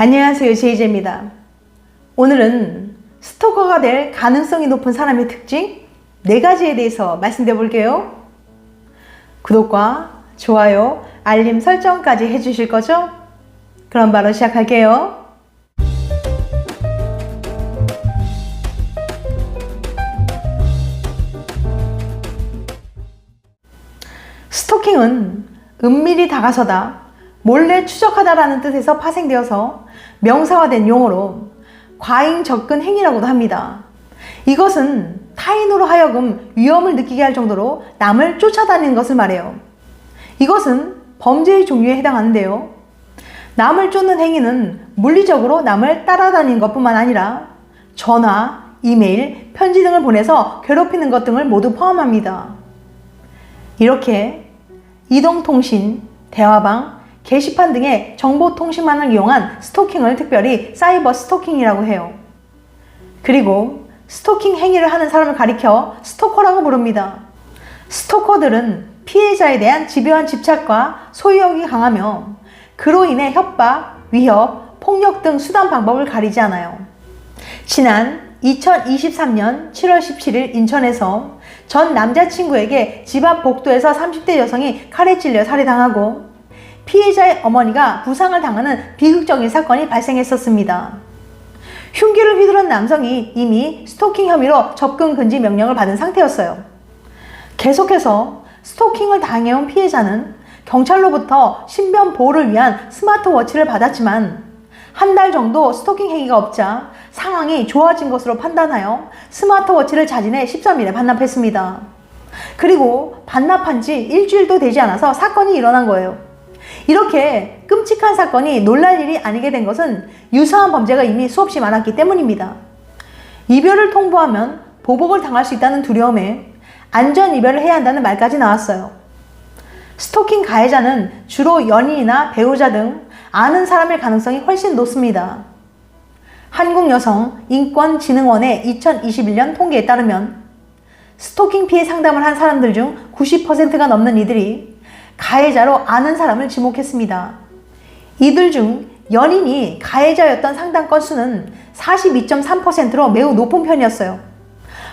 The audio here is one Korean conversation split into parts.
안녕하세요, 제이제입니다. 오늘은 스토커가 될 가능성이 높은 사람의 특징 4가지에 대해서 말씀드려 볼게요. 구독과 좋아요, 알림 설정까지 해주실 거죠? 그럼 바로 시작할게요. 스토킹은 은밀히 다가서다, 몰래 추적하다라는 뜻에서 파생되어서 명사화된 용어로 과잉 접근 행위라고도 합니다. 이것은 타인으로 하여금 위험을 느끼게 할 정도로 남을 쫓아다니는 것을 말해요. 이것은 범죄의 종류에 해당하는데요. 남을 쫓는 행위는 물리적으로 남을 따라다니는 것뿐만 아니라 전화, 이메일, 편지 등을 보내서 괴롭히는 것 등을 모두 포함합니다. 이렇게 이동통신, 대화방, 게시판 등의 정보통신망을 이용한 스토킹을 특별히 사이버 스토킹이라고 해요. 그리고 스토킹 행위를 하는 사람을 가리켜 스토커라고 부릅니다. 스토커들은 피해자에 대한 집요한 집착과 소유욕이 강하며 그로 인해 협박, 위협, 폭력 등 수단 방법을 가리지 않아요. 지난 2023년 7월 17일 인천에서 전 남자친구에게 집 앞 복도에서 30대 여성이 칼에 찔려 살해당하고 피해자의 어머니가 부상을 당하는 비극적인 사건이 발생했었습니다. 흉기를 휘두른 남성이 이미 스토킹 혐의로 접근 금지 명령을 받은 상태였어요. 계속해서 스토킹을 당해온 피해자는 경찰로부터 신변 보호를 위한 스마트워치를 받았지만 한 달 정도 스토킹 행위가 없자 상황이 좋아진 것으로 판단하여 스마트워치를 자진해 13일에 반납했습니다. 그리고 반납한 지 일주일도 되지 않아서 사건이 일어난 거예요. 이렇게 끔찍한 사건이 놀랄 일이 아니게 된 것은 유사한 범죄가 이미 수없이 많았기 때문입니다. 이별을 통보하면 보복을 당할 수 있다는 두려움에 안전 이별을 해야 한다는 말까지 나왔어요. 스토킹 가해자는 주로 연인이나 배우자 등 아는 사람일 가능성이 훨씬 높습니다. 한국여성인권진흥원의 2021년 통계에 따르면 스토킹 피해 상담을 한 사람들 중 90%가 넘는 이들이 가해자로 아는 사람을 지목했습니다. 이들 중 연인이 가해자였던 상담 건수는 42.3%로 매우 높은 편이었어요.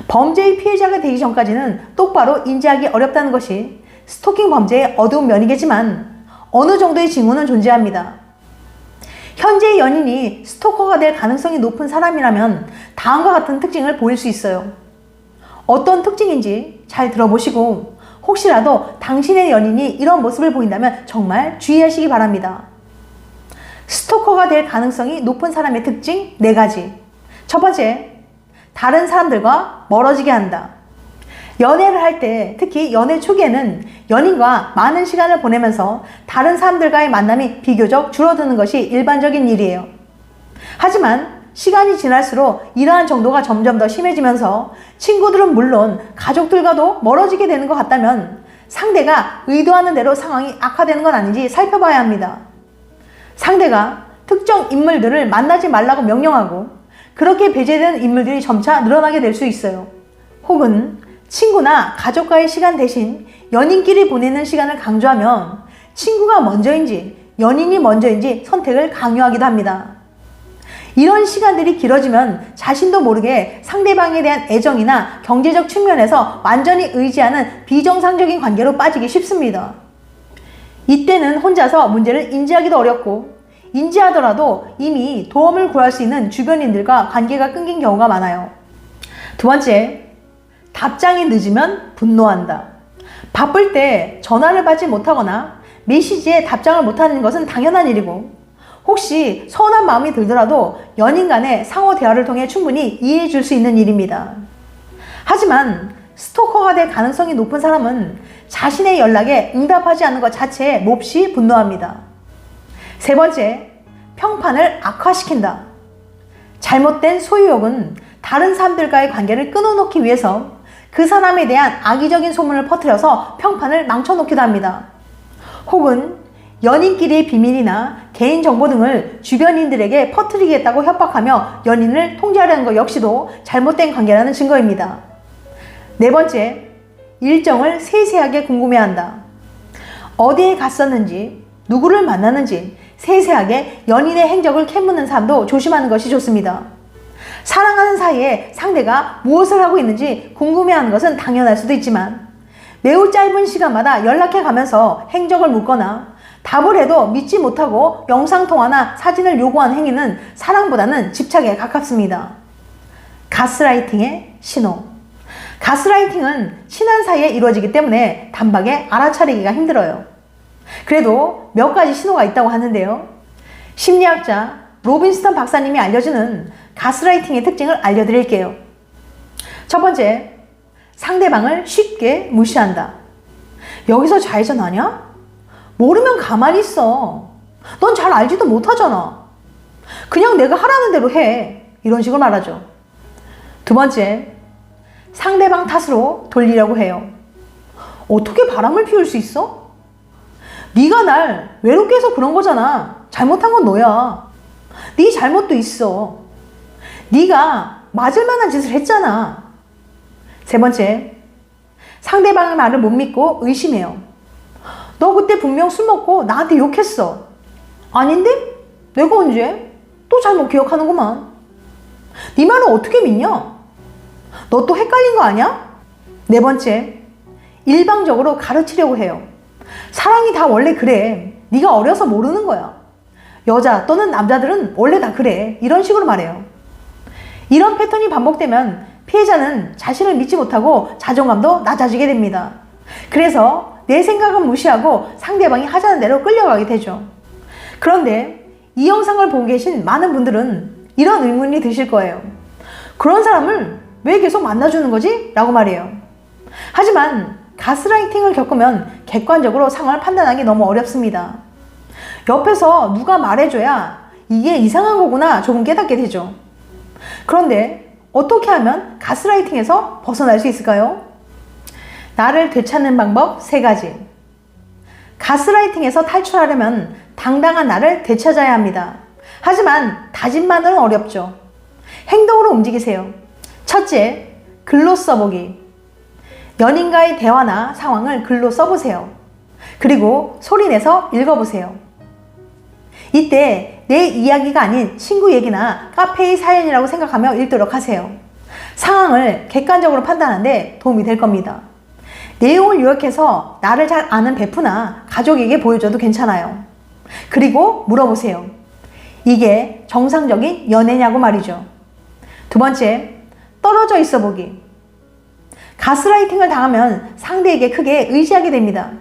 범죄의 피해자가 되기 전까지는 똑바로 인지하기 어렵다는 것이 스토킹 범죄의 어두운 면이겠지만 어느 정도의 징후는 존재합니다. 현재의 연인이 스토커가 될 가능성이 높은 사람이라면 다음과 같은 특징을 보일 수 있어요. 어떤 특징인지 잘 들어보시고 혹시라도 당신의 연인이 이런 모습을 보인다면 정말 주의하시기 바랍니다. 스토커가 될 가능성이 높은 사람의 특징 4가지. 첫 번째, 다른 사람들과 멀어지게 한다. 연애를 할 때, 특히 연애 초기에는 연인과 많은 시간을 보내면서 다른 사람들과의 만남이 비교적 줄어드는 것이 일반적인 일이에요. 하지만 시간이 지날수록 이러한 정도가 점점 더 심해지면서 친구들은 물론 가족들과도 멀어지게 되는 것 같다면 상대가 의도하는 대로 상황이 악화되는 건 아닌지 살펴봐야 합니다. 상대가 특정 인물들을 만나지 말라고 명령하고 그렇게 배제되는 인물들이 점차 늘어나게 될 수 있어요. 혹은 친구나 가족과의 시간 대신 연인끼리 보내는 시간을 강조하면 친구가 먼저인지 연인이 먼저인지 선택을 강요하기도 합니다. 이런 시간들이 길어지면 자신도 모르게 상대방에 대한 애정이나 경제적 측면에서 완전히 의지하는 비정상적인 관계로 빠지기 쉽습니다. 이때는 혼자서 문제를 인지하기도 어렵고 인지하더라도 이미 도움을 구할 수 있는 주변인들과 관계가 끊긴 경우가 많아요. 두 번째, 답장이 늦으면 분노한다. 바쁠 때 전화를 받지 못하거나 메시지에 답장을 못하는 것은 당연한 일이고 혹시 서운한 마음이 들더라도 연인 간의 상호 대화를 통해 충분히 이해해 줄 수 있는 일입니다. 하지만 스토커가 될 가능성이 높은 사람은 자신의 연락에 응답하지 않는 것 자체에 몹시 분노합니다. 세 번째, 평판을 악화시킨다. 잘못된 소유욕은 다른 사람들과의 관계를 끊어놓기 위해서 그 사람에 대한 악의적인 소문을 퍼뜨려서 평판을 망쳐놓기도 합니다. 혹은 연인끼리의 비밀이나 개인정보 등을 주변인들에게 퍼뜨리겠다고 협박하며 연인을 통제하려는 것 역시도 잘못된 관계라는 증거입니다. 네 번째, 일정을 세세하게 궁금해한다. 어디에 갔었는지, 누구를 만나는지 세세하게 연인의 행적을 캐묻는 사람도 조심하는 것이 좋습니다. 사랑하는 사이에 상대가 무엇을 하고 있는지 궁금해하는 것은 당연할 수도 있지만 매우 짧은 시간마다 연락해 가면서 행적을 묻거나 답을 해도 믿지 못하고 영상통화나 사진을 요구하는 행위는 사랑보다는 집착에 가깝습니다. 가스라이팅의 신호. 가스라이팅은 친한 사이에 이루어지기 때문에 단박에 알아차리기가 힘들어요. 그래도 몇 가지 신호가 있다고 하는데요. 심리학자 로빈스턴 박사님이 알려주는 가스라이팅의 특징을 알려드릴게요. 첫 번째, 상대방을 쉽게 무시한다. 여기서 좌회전하냐? 모르면 가만히 있어. 넌 잘 알지도 못하잖아. 그냥 내가 하라는 대로 해. 이런 식으로 말하죠. 두 번째, 상대방 탓으로 돌리려고 해요. 어떻게 바람을 피울 수 있어? 네가 날 외롭게 해서 그런 거잖아. 잘못한 건 너야. 네 잘못도 있어. 네가 맞을 만한 짓을 했잖아. 세 번째, 상대방의 말을 못 믿고 의심해요. 너 그때 분명 술 먹고 나한테 욕했어. 아닌데? 내가 언제? 또 잘못 기억하는구만. 네 말을 어떻게 믿냐? 너 또 헷갈린 거 아니야? 네 번째, 일방적으로 가르치려고 해요. 사랑이 다 원래 그래. 네가 어려서 모르는 거야. 여자 또는 남자들은 원래 다 그래. 이런 식으로 말해요. 이런 패턴이 반복되면 피해자는 자신을 믿지 못하고 자존감도 낮아지게 됩니다. 그래서 내 생각은 무시하고 상대방이 하자는 대로 끌려가게 되죠. 그런데 이 영상을 보고 계신 많은 분들은 이런 의문이 드실 거예요. 그런 사람을 왜 계속 만나주는 거지? 라고 말해요. 하지만 가스라이팅을 겪으면 객관적으로 상황을 판단하기 너무 어렵습니다. 옆에서 누가 말해줘야 이게 이상한 거구나 조금 깨닫게 되죠. 그런데 어떻게 하면 가스라이팅에서 벗어날 수 있을까요? 나를 되찾는 방법 3가지. 가스라이팅에서 탈출하려면 당당한 나를 되찾아야 합니다. 하지만 다짐만으로는 어렵죠. 행동으로 움직이세요. 첫째, 글로 써보기. 연인과의 대화나 상황을 글로 써보세요. 그리고 소리내서 읽어보세요. 이때 내 이야기가 아닌 친구 얘기나 카페의 사연이라고 생각하며 읽도록 하세요. 상황을 객관적으로 판단하는데 도움이 될 겁니다. 내용을 요약해서 나를 잘 아는 베프나 가족에게 보여줘도 괜찮아요. 그리고 물어보세요. 이게 정상적인 연애냐고 말이죠. 두 번째, 떨어져 있어 보기. 가스라이팅을 당하면 상대에게 크게 의지하게 됩니다.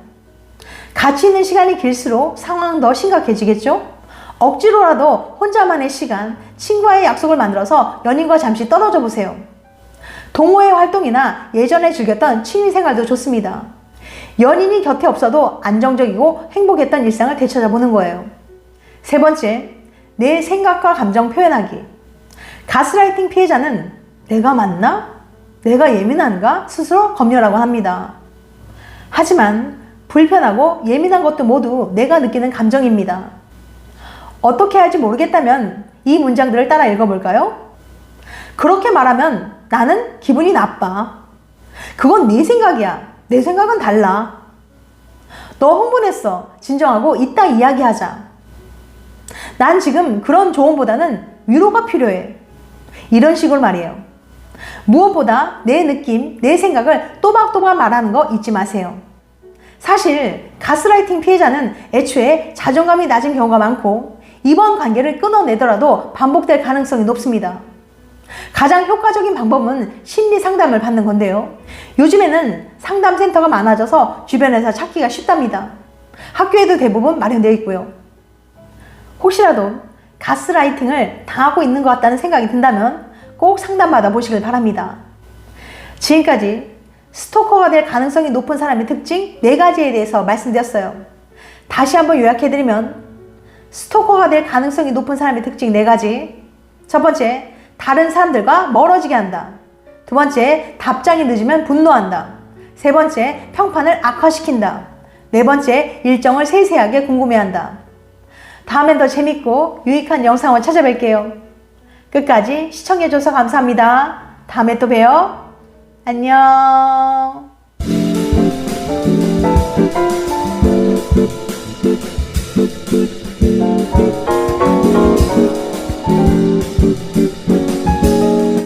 같이 있는 시간이 길수록 상황은 더 심각해지겠죠? 억지로라도 혼자만의 시간, 친구와의 약속을 만들어서 연인과 잠시 떨어져 보세요. 동호회 활동이나 예전에 즐겼던 취미생활도 좋습니다. 연인이 곁에 없어도 안정적이고 행복했던 일상을 되찾아보는 거예요. 세 번째, 내 생각과 감정 표현하기. 가스라이팅 피해자는 내가 맞나? 내가 예민한가? 스스로 검열하곤 합니다. 하지만 불편하고 예민한 것도 모두 내가 느끼는 감정입니다. 어떻게 할지 모르겠다면 이 문장들을 따라 읽어볼까요? 그렇게 말하면 나는 기분이 나빠. 그건 네 생각이야. 내 생각은 달라. 너 흥분했어. 진정하고 이따 이야기하자. 난 지금 그런 조언보다는 위로가 필요해. 이런 식으로 말이에요. 무엇보다 내 느낌, 내 생각을 또박또박 말하는 거 잊지 마세요. 사실 가스라이팅 피해자는 애초에 자존감이 낮은 경우가 많고 이번 관계를 끊어내더라도 반복될 가능성이 높습니다. 가장 효과적인 방법은 심리 상담을 받는 건데요. 요즘에는 상담센터가 많아져서 주변에서 찾기가 쉽답니다. 학교에도 대부분 마련되어 있고요. 혹시라도 가스라이팅을 당하고 있는 것 같다는 생각이 든다면 꼭 상담받아 보시길 바랍니다. 지금까지 스토커가 될 가능성이 높은 사람의 특징 4가지에 대해서 말씀드렸어요. 다시 한번 요약해드리면 스토커가 될 가능성이 높은 사람의 특징 4가지. 첫 번째, 다른 사람들과 멀어지게 한다. 두 번째, 답장이 늦으면 분노한다. 세 번째, 평판을 악화시킨다. 네 번째, 일정을 세세하게 궁금해한다. 다음엔 더 재밌고 유익한 영상을 찾아뵐게요. 끝까지 시청해줘서 감사합니다. 다음에 또 봬요. 안녕.